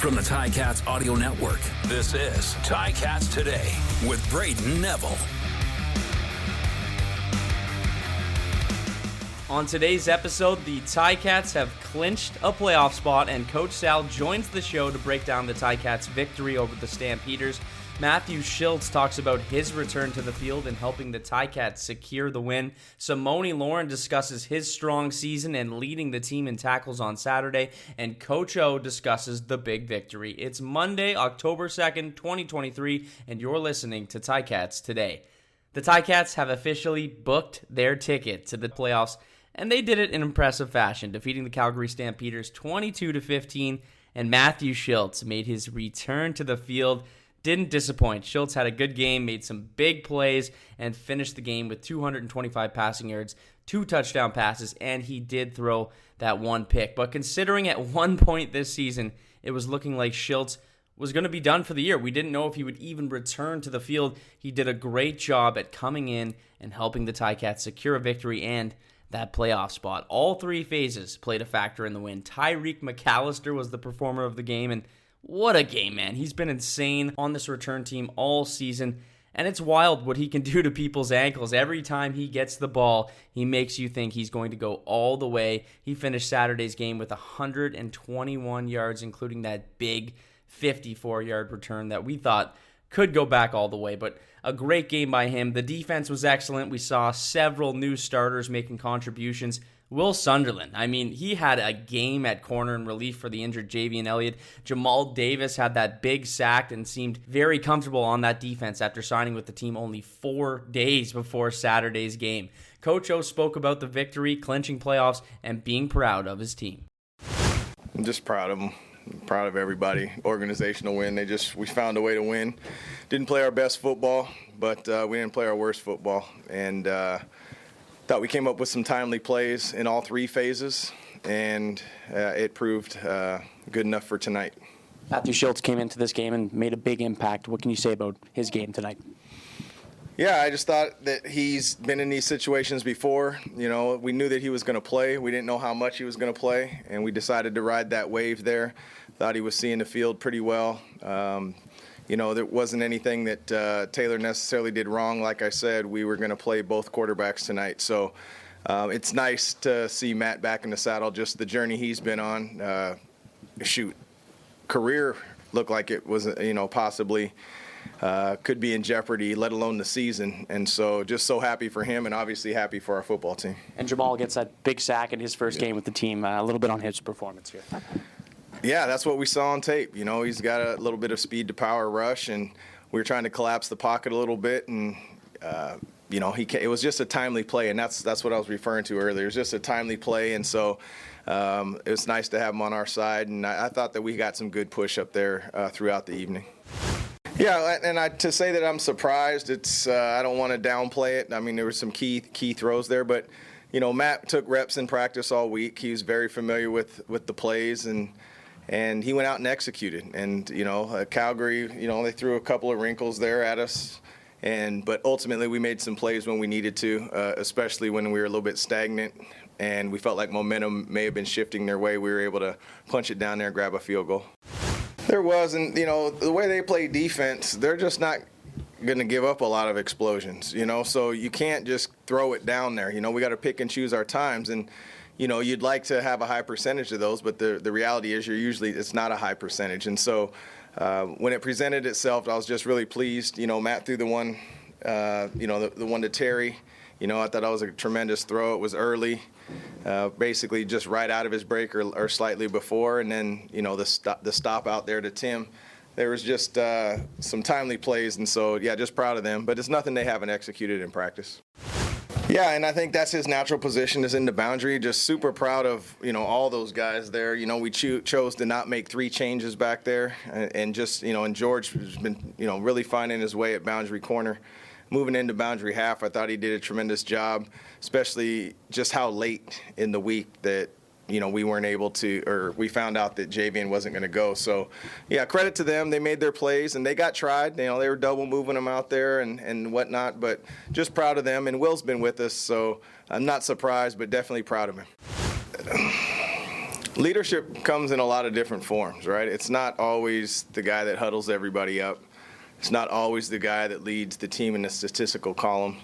From the Ticats Audio Network, this is Ticats Today with Braden Neville. On today's episode, the Ticats have clinched a playoff spot, and Coach Sal joins the show to break down the Ticats' victory over the Stampeders. Matthew Shiltz talks about his return to the field and helping the Ticats secure the win. Simoni Lawrence discusses his strong season and leading the team in tackles on Saturday. And Coach O discusses the big victory. It's Monday, October 2nd, 2023, and you're listening to Ticats Today. The Ticats have officially booked their ticket to the playoffs, and they did it in impressive fashion, defeating the Calgary Stampeders 22-15, and Matthew Shiltz made his return to the field. Didn't disappoint. Shiltz had a good game, made some big plays, and finished the game with 225 passing yards, 2 touchdown passes, and he did throw that one pick. But considering at one point this season, it was looking like Shiltz was going to be done for the year. We didn't know if he would even return to the field. He did a great job at coming in and helping the Ticats secure a victory and that playoff spot. All 3 phases played a factor in the win. Tyreek McAllister was the performer of the game, and what a game, man. He's been insane on this return team all season, and it's wild what he can do to people's ankles. Every time he gets the ball, he makes you think he's going to go all the way. He finished Saturday's game with 121 yards, including that big 54-yard return that we thought could go back all the way, but a great game by him. The defense was excellent. We saw several new starters making contributions. Will Sunderland, he had a game at corner in relief for the injured Javian Elliott. Jamal Davis had that big sack and seemed very comfortable on that defense after signing with the team only 4 days before Saturday's game. Coach O spoke about the victory, clinching playoffs, and being proud of his team. I'm just proud of them. I'm proud of everybody. Organizational win. We found a way to win. Didn't play our best football, but we didn't play our worst football. And thought we came up with some timely plays in all 3 phases, and it proved good enough for tonight. Matthew Shiltz came into this game and made a big impact. What can you say about his game tonight? Yeah, I just thought that he's been in these situations before. We knew that he was going to play. We didn't know how much he was going to play, and we decided to ride that wave there. Thought he was seeing the field pretty well. There wasn't anything that Taylor necessarily did wrong. Like I said, we were going to play both quarterbacks tonight. So it's nice to see Matt back in the saddle, just the journey he's been on. Career looked like it was, possibly could be in jeopardy, let alone the season. And so just so happy for him and obviously happy for our football team. And Jamal gets that big sack in his first game with the team. A little bit on his performance here. Yeah, that's what we saw on tape. He's got a little bit of speed to power rush, and we were trying to collapse the pocket a little bit, and it was just a timely play, and that's what I was referring to earlier. It was just a timely play, and so it was nice to have him on our side, and I thought that we got some good push up there throughout the evening. Yeah, and to say that I'm surprised, it's I don't want to downplay it. There were some key throws there, but Matt took reps in practice all week. He was very familiar with the plays, and he went out and executed. And, Calgary, they threw a couple of wrinkles there at us. But ultimately we made some plays when we needed to, especially when we were a little bit stagnant and we felt like momentum may have been shifting their way. We were able to punch it down there and grab a field goal. There was, and, the way they play defense, they're just not going to give up a lot of explosions, so you can't just throw it down there. We got to pick and choose our times. And, you'd like to have a high percentage of those, but the reality is it's not a high percentage. And so when it presented itself, I was just really pleased. Matt threw the one, the one to Terry. I thought that was a tremendous throw. It was early, basically just right out of his break or slightly before. And then, the stop out there to Tim. There was just some timely plays. And so, yeah, just proud of them. But it's nothing they haven't executed in practice. Yeah, and I think that's his natural position is in the boundary. Just super proud of, all those guys there. We chose to not make 3 changes back there. And just, and George has been, really finding his way at boundary corner. Moving into boundary half, I thought he did a tremendous job, especially just how late in the week that, we weren't able to, or we found out that Javian wasn't going to go. So, yeah, credit to them. They made their plays, and they got tried. They were double moving them out there and whatnot, but just proud of them. And Will's been with us, so I'm not surprised, but definitely proud of him. Leadership comes in a lot of different forms, right? It's not always the guy that huddles everybody up. It's not always the guy that leads the team in the statistical column.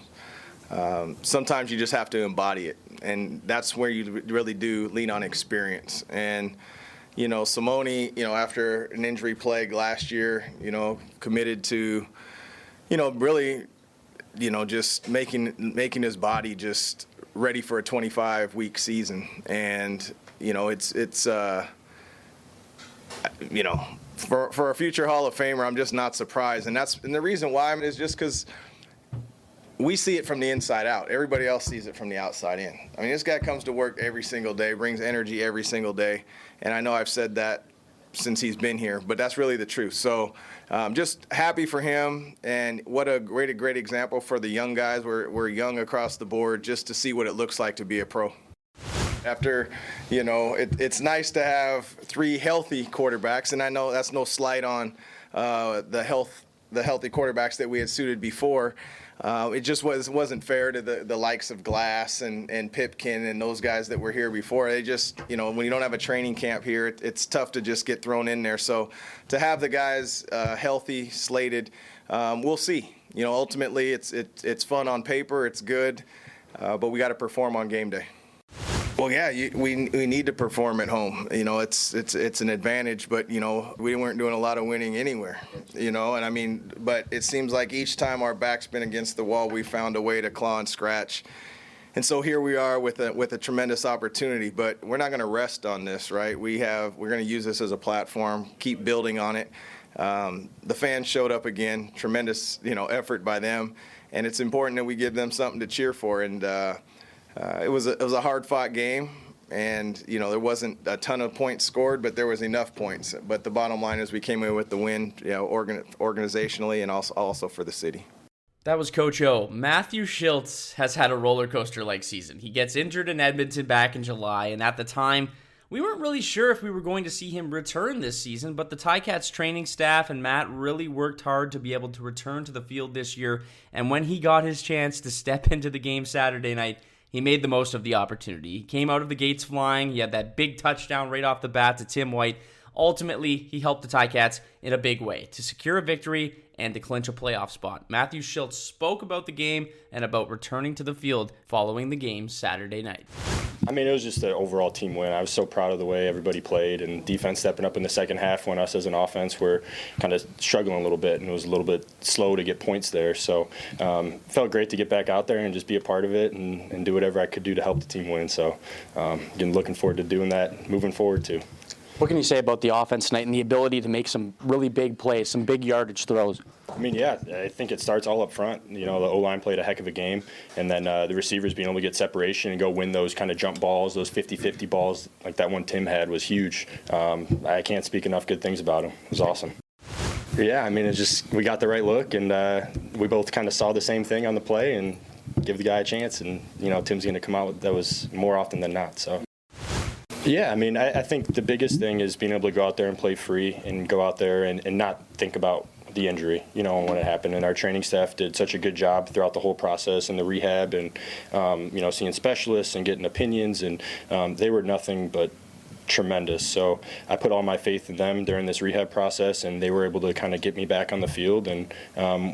Sometimes you just have to embody it, and that's where you really do lean on experience. And, Simoni, after an injury plague last year, committed to, really, just making his body just ready for a 25-week season. And, for a future Hall of Famer, I'm just not surprised. And the reason why is just because we see it from the inside out. Everybody else sees it from the outside in. I mean, this guy comes to work every single day, brings energy every single day. And I know I've said that since he's been here, but that's really the truth. So just happy for him, and what a great example for the young guys. We're young across the board, just to see what it looks like to be a pro. After, it's nice to have 3 healthy quarterbacks, and I know that's no slight on the healthy quarterbacks that we had suited before. It just wasn't fair to the likes of Glass and Pipkin and those guys that were here before. They just, when you don't have a training camp here, it's tough to just get thrown in there. So to have the guys healthy, slated, we'll see. Ultimately it's fun on paper, it's good, but we got to perform on game day. Well, yeah, we need to perform at home. It's an advantage, but we weren't doing a lot of winning anywhere. But it seems like each time our back's been against the wall, we found a way to claw and scratch. And so here we are with a tremendous opportunity, but we're not going to rest on this, right? We're going to use this as a platform, keep building on it. The fans showed up again, tremendous effort by them, and it's important that we give them something to cheer for. And it was a hard-fought game, and there wasn't a ton of points scored, but there was enough points. But the bottom line is we came in with the win, organizationally, and also for the city. That was Coach O. Matthew Shiltz has had a roller coaster-like season. He gets injured in Edmonton back in July, and at the time, we weren't really sure if we were going to see him return this season, but the Ticats training staff and Matt really worked hard to be able to return to the field this year, and when he got his chance to step into the game Saturday night, he made the most of the opportunity. He came out of the gates flying. He had that big touchdown right off the bat to Tim White. Ultimately, he helped the Ticats in a big way to secure a victory and to clinch a playoff spot. Matthew Shiltz spoke about the game and about returning to the field following the game Saturday night. It was just an overall team win. I was so proud of the way everybody played, and defense stepping up in the second half when us as an offense were kind of struggling a little bit, and it was a little bit slow to get points there. So felt great to get back out there and just be a part of it and do whatever I could do to help the team win. So again, looking forward to doing that moving forward too. What can you say about the offense tonight and the ability to make some really big plays, some big yardage throws? I think it starts all up front. The O-line played a heck of a game, and then the receivers being able to get separation and go win those kind of jump balls, those 50-50 balls like that one Tim had was huge. I can't speak enough good things about him. It was awesome. Yeah, it's just we got the right look, and we both kind of saw the same thing on the play and give the guy a chance, and Tim's going to come out with that was more often than not. So. Yeah, I think the biggest thing is being able to go out there and play free and go out there and not think about the injury, and when it happened. And our training staff did such a good job throughout the whole process and the rehab and, seeing specialists and getting opinions. And they were nothing but tremendous. So I put all my faith in them during this rehab process, and they were able to kind of get me back on the field. And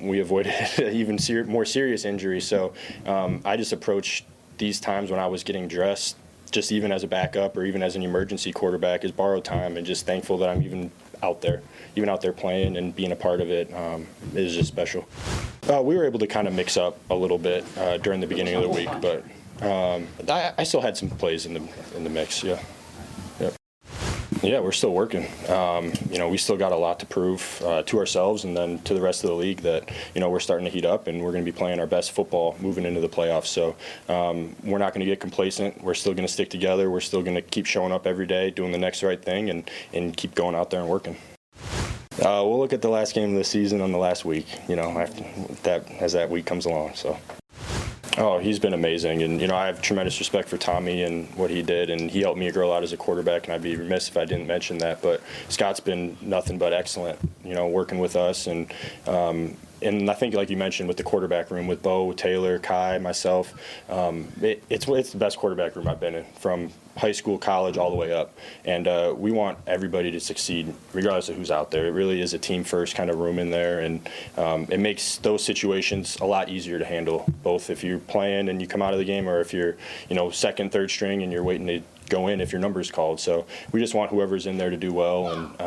we avoided even more serious injuries. So I just approached these times when I was getting dressed, just even as a backup or even as an emergency quarterback, is borrowed time, and just thankful that I'm even out there playing and being a part of it is just special. We were able to kind of mix up a little bit during the beginning of the week, but I still had some plays in the mix. Yeah. Yeah, we're still working. We still got a lot to prove to ourselves and then to the rest of the league that, we're starting to heat up and we're going to be playing our best football moving into the playoffs. So we're not going to get complacent. We're still going to stick together. We're still going to keep showing up every day, doing the next right thing, and keep going out there and working. We'll look at the last game of the season on the last week, as that week comes along. So. Oh, he's been amazing, and I have tremendous respect for Tommy and what he did, and he helped me grow out as a quarterback, and I'd be remiss if I didn't mention that. But Scott's been nothing but excellent, working with us, and and I think, like you mentioned, with the quarterback room, with Bo, Taylor, Kai, myself, it's the best quarterback room I've been in, from high school, college, all the way up. And we want everybody to succeed, regardless of who's out there. It really is a team-first kind of room in there, and it makes those situations a lot easier to handle, both if you're playing and you come out of the game, or if you're, second, third string and you're waiting to go in if your number's called. So we just want whoever's in there to do well,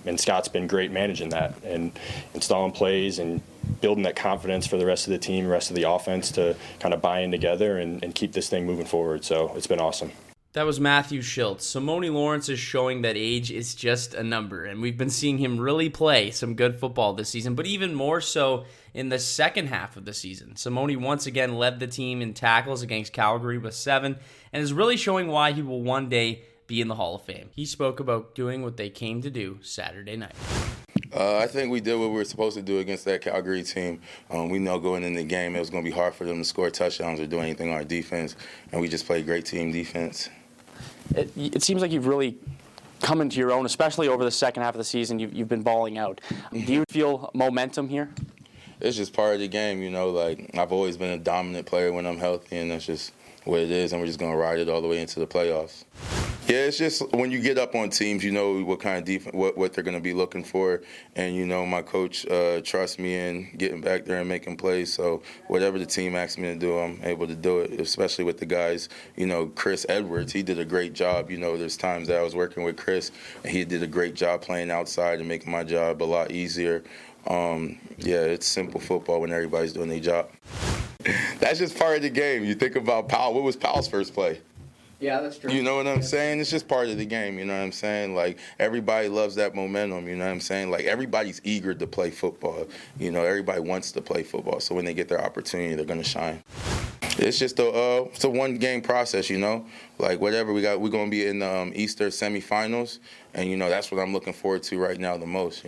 and Scott's been great managing that and installing plays and building that confidence for the rest of the team, the rest of the offense, to kind of buy in together and keep this thing moving forward. So it's been awesome. That was Matthew Shiltz. Simoni Lawrence is showing that age is just a number, and we've been seeing him really play some good football this season, but even more so in the second half of the season. Simoni once again led the team in tackles against Calgary with 7, and is really showing why he will one day be in the Hall of Fame. He spoke about doing what they came to do Saturday night. I think we did what we were supposed to do against that Calgary team. We know going in the game it was going to be hard for them to score touchdowns or do anything on our defense, and we just played great team defense. It seems like you've really come into your own, especially over the second half of the season. You've been balling out. Do you feel momentum here? It's just part of the game, like I've always been a dominant player when I'm healthy, and that's just what it is, and we're just going to ride it all the way into the playoffs. Yeah, it's just when you get up on teams, you know what kind of defense, what they're going to be looking for, and my coach trusts me in getting back there and making plays. So whatever the team asks me to do, I'm able to do it. Especially with the guys, Chris Edwards, he did a great job. There's times that I was working with Chris, and he did a great job playing outside and making my job a lot easier. It's simple football when everybody's doing their job. That's just part of the game. You think about Powell. What was Powell's first play? Yeah, that's true. You know what I'm saying? It's just part of the game, you know what I'm saying? Like, everybody loves that momentum, you know what I'm saying? Like, everybody's eager to play football. Everybody wants to play football. So when they get their opportunity, they're going to shine. It's just it's a one-game process, Like, whatever we got, we're going to be in the Easter semifinals, and, that's what I'm looking forward to right now the most,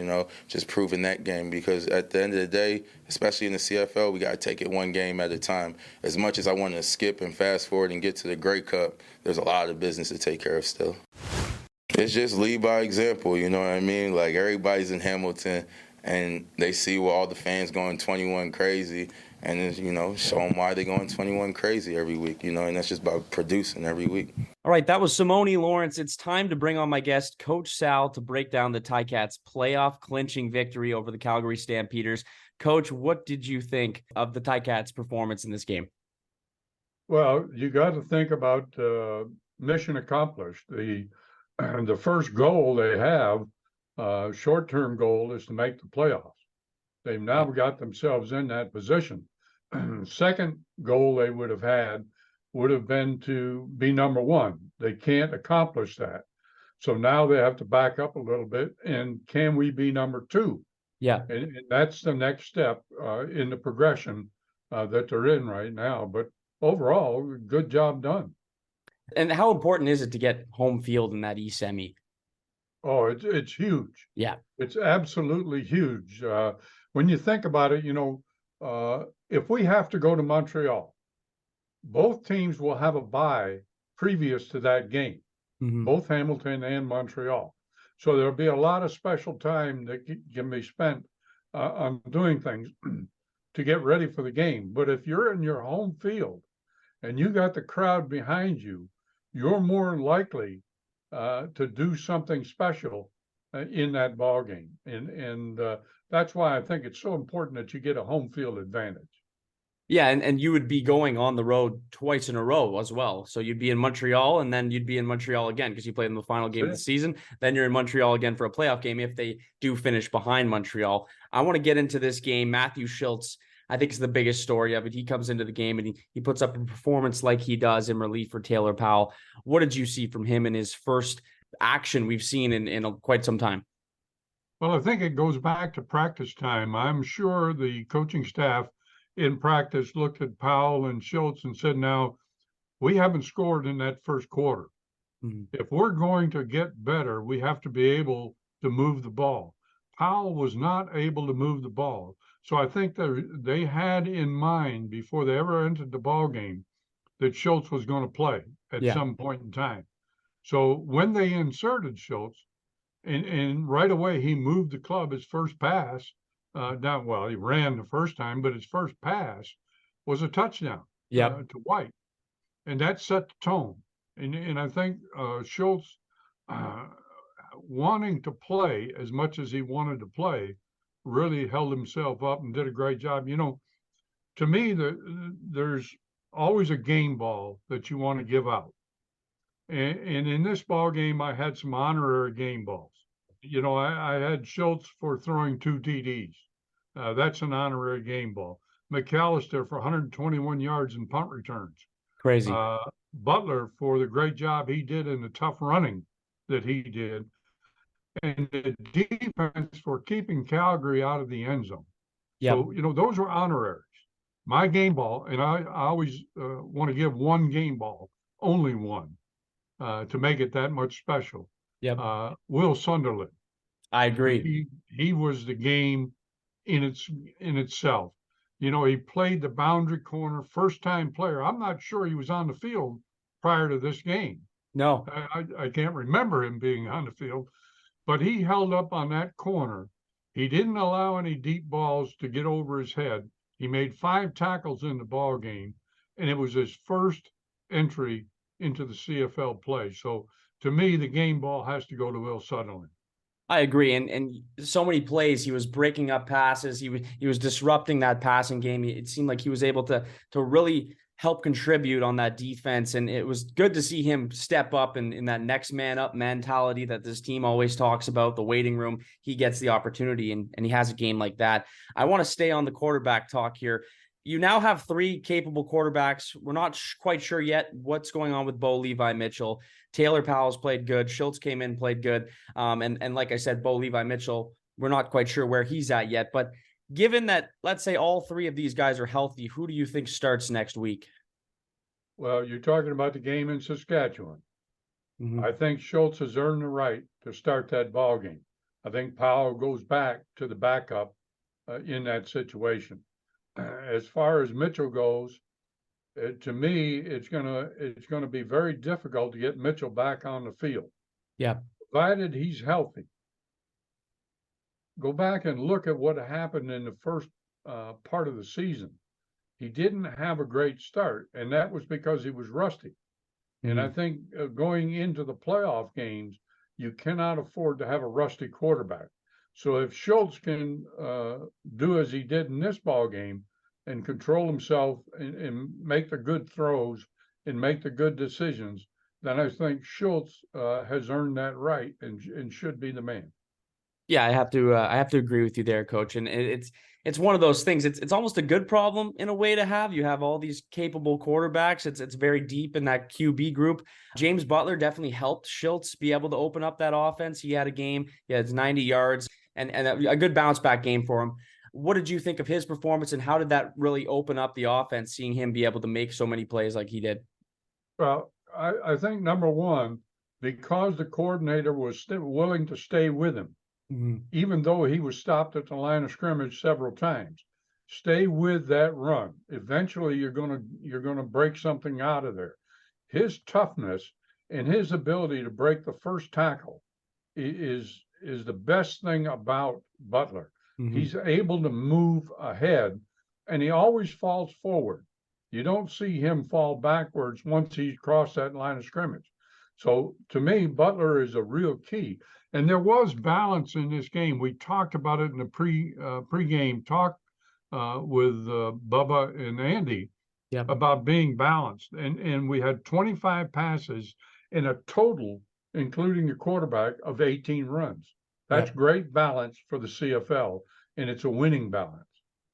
just proving that game. Because at the end of the day, especially in the CFL, we got to take it one game at a time. As much as I want to skip and fast forward and get to the Grey Cup, there's a lot of business to take care of still. It's just lead by example, you know what I mean? Like, everybody's in Hamilton, and they see all the fans going 21 crazy, and then, show them why they're going 21 crazy every week, and that's just about producing every week. All right, that was Simoni Lawrence. It's time to bring on my guest, Coach Sal, to break down the Ticats' playoff clinching victory over the Calgary Stampeders. Coach, what did you think of the Ticats' performance in this game? Well, you got to think about mission accomplished. The first goal they have, short-term goal, is to make the playoffs. They've now got themselves in that position. Second goal they would have had would have been to be number one. They can't accomplish that. So now they have to back up a little bit. And can we be number two? Yeah. And that's the next step in the progression that they're in right now. But overall, good job done. And how important is it to get home field in that E-Semi? Oh, it's huge. Yeah. It's absolutely huge. When you think about it, if we have to go to Montreal, both teams will have a bye previous to that game, both Hamilton and Montreal. So there'll be a lot of special time that can be spent on doing things to get ready for the game. But if you're in your home field and you got the crowd behind you, you're more likely to do something special in that ball game. And that's why I think it's so important that you get a home field advantage. Yeah, and you would be going on the road twice in a row as well. So you'd be in Montreal, and then you'd be in Montreal again because you played in the final game of the season. Then you're in Montreal again for a playoff game if they do finish behind Montreal. I want to get into this game. Matthew Shiltz, I think, is the biggest story of it. He comes into the game and he puts up a performance like he does in relief for Taylor Powell. What did you see from him in his first action we've seen in quite some time? Well, I think it goes back to practice time. I'm sure the coaching staff in practice looked at Powell and Shiltz and said, now, we haven't scored in that first quarter. If we're going to get better, we have to be able to move the ball. Powell was not able to move the ball. So I think that they had in mind before they ever entered the ball game that Shiltz was going to play at some point in time. So when they inserted Shiltz, and right away he moved the club his first pass, He ran the first time, but his first pass was a touchdown to White. And that set the tone. And I think Shiltz, wanting to play as much as he wanted to play, really held himself up and did a great job. To me, there's always a game ball that you want to give out. And in this ball game, I had some honorary game balls. I had Shiltz for throwing 2 TDs. That's an honorary game ball. McAllister for 121 yards in punt returns. Crazy. Butler for the great job he did in the tough running that he did. And the defense for keeping Calgary out of the end zone. Yep. So, those were honoraries. My game ball, and I always want to give one game ball, only one, to make it that much special. Yep. Will Sunderland. I agree. He was the game in itself. He played the boundary corner, first-time player. I'm not sure he was on the field prior to this game. No. I can't remember him being on the field, but he held up on that corner. He didn't allow any deep balls to get over his head. He made 5 tackles in the ball game, and it was his first entry into the CFL play. So to me, the game ball has to go to Will Sunderland. I agree, and so many plays he was breaking up passes. He was disrupting that passing game. It seemed like he was able to really help contribute on that defense, and it was good to see him step up in that next man up mentality that this team always talks about. The waiting room, he gets the opportunity, and he has a game like that. I want to stay on the quarterback talk here. You now have 3 capable quarterbacks. We're not quite sure yet what's going on with Bo Levi Mitchell. Taylor Powell's played good. Shiltz came in, played good. And like I said, Bo Levi Mitchell, we're not quite sure where he's at yet. But given that, let's say all 3 of these guys are healthy, who do you think starts next week? Well, you're talking about the game in Saskatchewan. Mm-hmm. I think Shiltz has earned the right to start that ball game. I think Powell goes back to the backup in that situation. As far as Mitchell goes, to me, it's gonna be very difficult to get Mitchell back on the field. Yeah, provided he's healthy. Go back and look at what happened in the first part of the season. He didn't have a great start, and that was because he was rusty. Mm-hmm. And I think going into the playoff games, you cannot afford to have a rusty quarterback. So if Shiltz can do as he did in this ball game and control himself and make the good throws and make the good decisions, then I think Shiltz has earned that right and should be the man. Yeah, I have to agree with you there, Coach. And it's one of those things. It's almost a good problem in a way to have. You have all these capable quarterbacks. It's very deep in that QB group. James Butler definitely helped Shiltz be able to open up that offense. He had a game. He had 90 yards and a good bounce back game for him. What did you think of his performance, and how did that really open up the offense, seeing him be able to make so many plays like he did? Well, I think number one, because the coordinator was willing to stay with him, mm-hmm. even though he was stopped at the line of scrimmage several times, stay with that run. Eventually, you're gonna break something out of there. His toughness and his ability to break the first tackle is the best thing about Butler. Mm-hmm. He's able to move ahead, and he always falls forward. You don't see him fall backwards once he's crossed that line of scrimmage. So to me, Butler is a real key. And there was balance in this game. We talked about it in the pregame talk with Bubba and Andy about being balanced. And we had 25 passes in a total, including the quarterback, of 18 runs. That's great balance for the CFL, and it's a winning balance.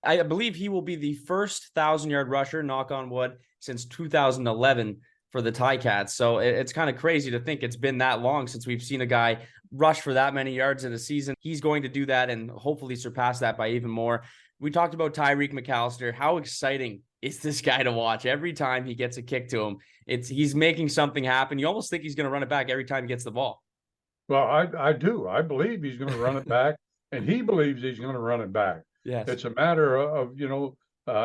I believe he will be the first 1,000-yard rusher, knock on wood, since 2011 for the Ticats. So it's kind of crazy to think it's been that long since we've seen a guy rush for that many yards in a season. He's going to do that and hopefully surpass that by even more. We talked about Tyreek McAllister. How exciting is this guy to watch? Every time he gets a kick to him, he's making something happen. You almost think he's going to run it back every time he gets the ball. Well, I do. I believe he's going to run it back, and he believes he's going to run it back. Yes. It's a matter of,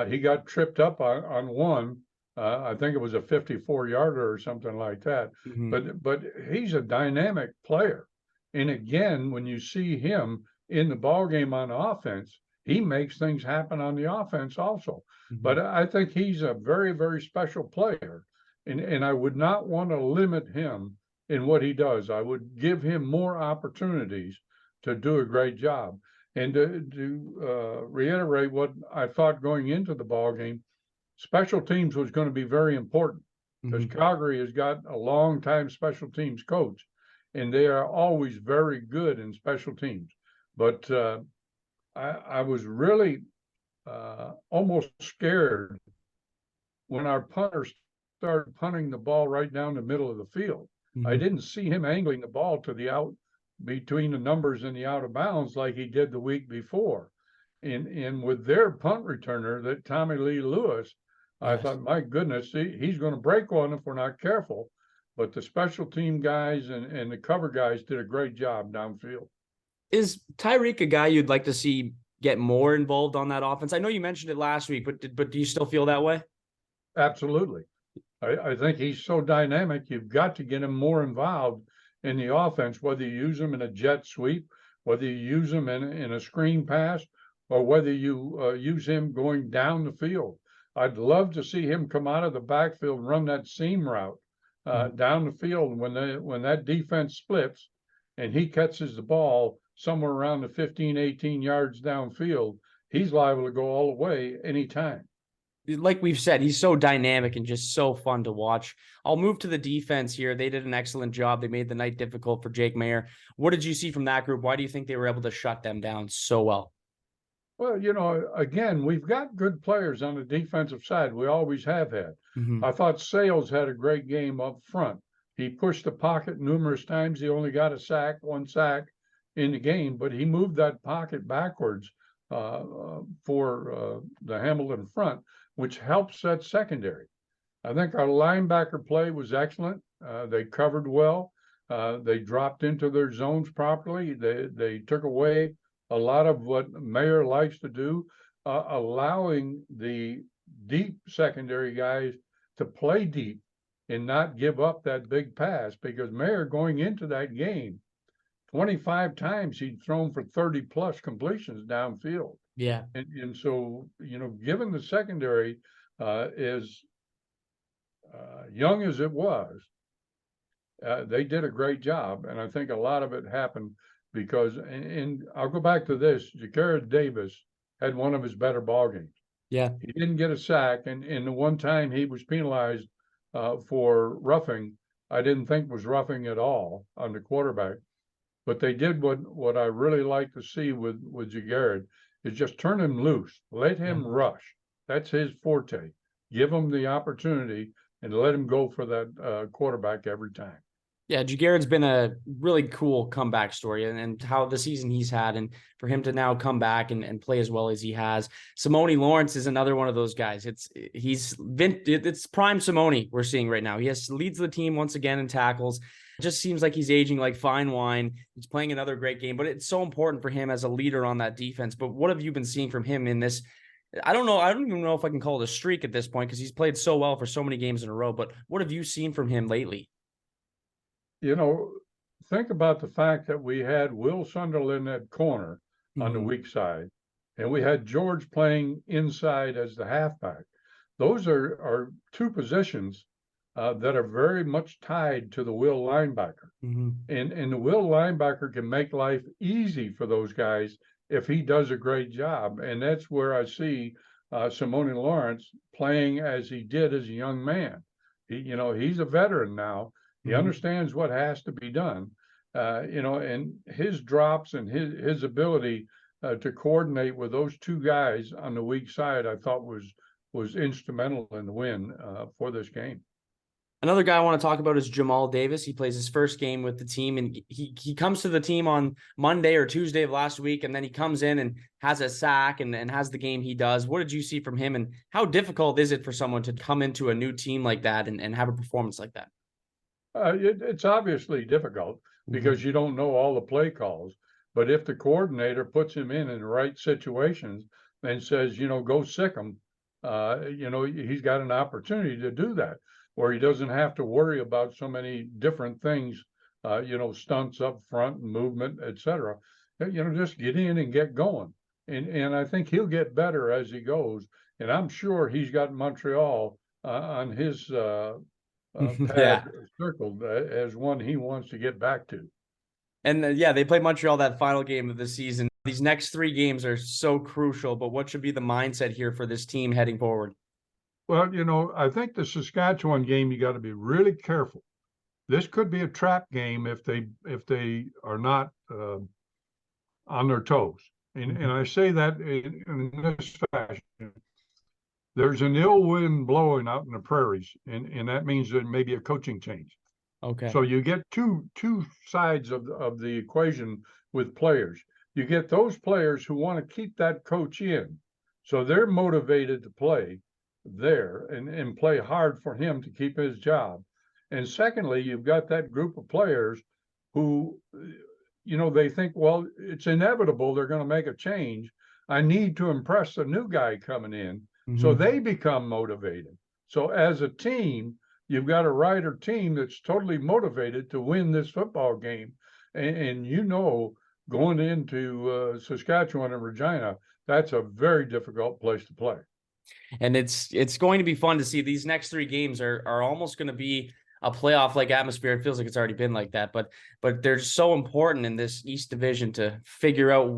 he got tripped up on one. I think it was a 54-yarder or something like that. Mm-hmm. But he's a dynamic player. And again, when you see him in the ball game on offense, he makes things happen on the offense also. Mm-hmm. But I think he's a very, very special player. And I would not want to limit him in what he does. I would give him more opportunities to do a great job. And to reiterate what I thought going into the ball game, special teams was going to be very important because Calgary has got a long-time special teams coach, and they are always very good in special teams. But I was really almost scared when our punter started punting the ball right down the middle of the field. I didn't see him angling the ball to the out between the numbers and the out of bounds like he did the week before. And with their punt returner, that Tommy Lee Lewis, I thought, my goodness, he's going to break one if we're not careful. But the special team guys and the cover guys did a great job downfield. Is Tyreek a guy you'd like to see get more involved on that offense? I know you mentioned it last week, but do you still feel that way? Absolutely. I think he's so dynamic. You've got to get him more involved in the offense, whether you use him in a jet sweep, whether you use him in a screen pass, or whether you use him going down the field. I'd love to see him come out of the backfield and run that seam route down the field when that defense splits and he catches the ball somewhere around the 15, 18 yards downfield. He's liable to go all the way anytime. Like we've said, he's so dynamic and just so fun to watch. I'll move to the defense here. They did an excellent job. They made the night difficult for Jake Maier. What did you see from that group? Why do you think they were able to shut them down so well? Well, again, we've got good players on the defensive side. We always have had. I thought Sales had a great game up front. He pushed the pocket numerous times. He only got one sack in the game, but he moved that pocket backwards for the Hamilton front, which helps that secondary. I think our linebacker play was excellent. They covered well. They dropped into their zones properly. They took away a lot of what Maier likes to do, allowing the deep secondary guys to play deep and not give up that big pass, because Maier going into that game, 25 times he'd thrown for 30-plus completions downfield. Yeah. And so, given the secondary as young as it was, they did a great job. And I think a lot of it happened because, and I'll go back to this, Jacared Davis had one of his better ball games. Yeah. He didn't get a sack, and the one time he was penalized for roughing, I didn't think was roughing at all on the quarterback. But they did what I really like to see with Jacared is just turn him loose, let him rush. That's his forte. Give him the opportunity and let him go for that quarterback every time. Yeah, Jacared's been a really cool comeback story and how the season he's had, and for him to now come back and play as well as he has. Simoni Lawrence is another one of those guys. It's prime Simoni we're seeing right now. He leads the team once again in tackles. It just seems like he's aging like fine wine. He's playing another great game, but it's so important for him as a leader on that defense. But what have you been seeing from him in this? I don't know. I don't even know if I can call it a streak at this point because he's played so well for so many games in a row. But what have you seen from him lately? Think about the fact that we had Will Sunderland at corner on the weak side, and we had George playing inside as the halfback. Those are two positions that are very much tied to the Will linebacker. And the Will linebacker can make life easy for those guys if he does a great job. And that's where I see Simoni Lawrence playing as he did as a young man. He's a veteran now. He understands what has to be done, and his drops and his ability to coordinate with those two guys on the weak side, I thought was instrumental in the win for this game. Another guy I want to talk about is Jamal Davis. He plays his first game with the team, and he comes to the team on Monday or Tuesday of last week, and then he comes in and has a sack and has the game he does. What did you see from him, and how difficult is it for someone to come into a new team like that and have a performance like that? It's obviously difficult because you don't know all the play calls. But if the coordinator puts him in the right situations and says, go sick him, he's got an opportunity to do that, where he doesn't have to worry about so many different things, stunts up front, movement, etc. Just get in and get going. and I think he'll get better as he goes. And I'm sure he's got Montreal on his pad circled as one he wants to get back to. And they play Montreal that final game of the season. These next 3 games are so crucial, but what should be the mindset here for this team heading forward? Well, I think the Saskatchewan game, you got to be really careful. This could be a trap game if they are not on their toes. And I say that in this fashion. There's an ill wind blowing out in the prairies, and that means there may be a coaching change. Okay. So you get two sides of the equation with players. You get those players who want to keep that coach in, so they're motivated to play there and play hard for him to keep his job. And secondly, you've got that group of players who, they think, well, it's inevitable they're going to make a change. I need to impress the new guy coming in. Mm-hmm. So they become motivated. So as a team, you've got a rider team that's totally motivated to win this football game. And going into Saskatchewan and Regina, that's a very difficult place to play. And it's going to be fun to see. These next 3 games are almost going to be a playoff-like atmosphere. It feels like it's already been like that, but they're so important in this East Division to figure out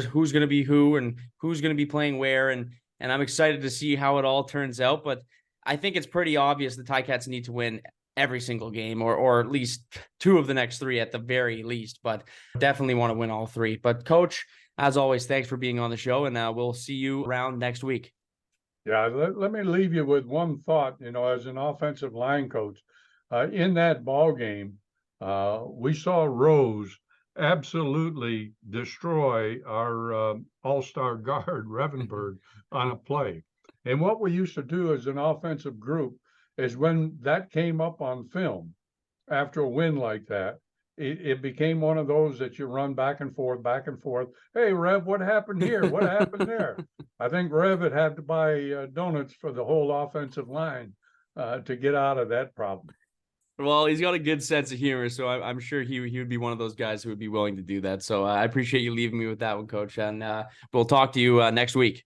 who's going to be who and who's going to be playing where. And I'm excited to see how it all turns out. But I think it's pretty obvious the Ticats need to win every single game, or at least 2 of the next 3 at the very least. But definitely want to win all 3. But Coach, as always, thanks for being on the show, and we'll see you around next week. Yeah, let me leave you with one thought. As an offensive line coach, in that ball game, we saw Rose absolutely destroy our all-star guard, Revenberg, on a play. And what we used to do as an offensive group is when that came up on film, after a win like that, it became one of those that you run back and forth. Hey, Rev, what happened here? What happened there? I think Rev had to buy donuts for the whole offensive line to get out of that problem. Well, he's got a good sense of humor, so I'm sure he would be one of those guys who would be willing to do that. So I appreciate you leaving me with that one, Coach, and we'll talk to you next week.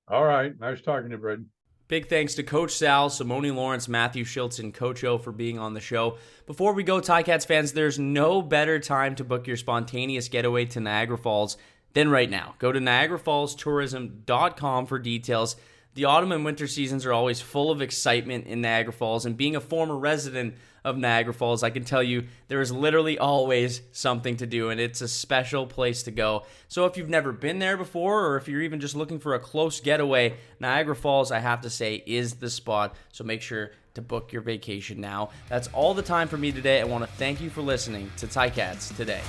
All right. Nice talking to you, Braden. Big thanks to Coach Sal, Simoni Lawrence, Matthew Shiltz, and Coach O for being on the show. Before we go, Ticats fans, there's no better time to book your spontaneous getaway to Niagara Falls than right now. Go to NiagaraFallsTourism.com for details. The autumn and winter seasons are always full of excitement in Niagara Falls, and being a former resident of Niagara Falls, I can tell you there is literally always something to do, and it's a special place to go. So if you've never been there before, or if you're even just looking for a close getaway, Niagara Falls, I have to say, is the spot. So make sure to book your vacation now. That's all the time for me today. I want to thank you for listening to Ticats Today.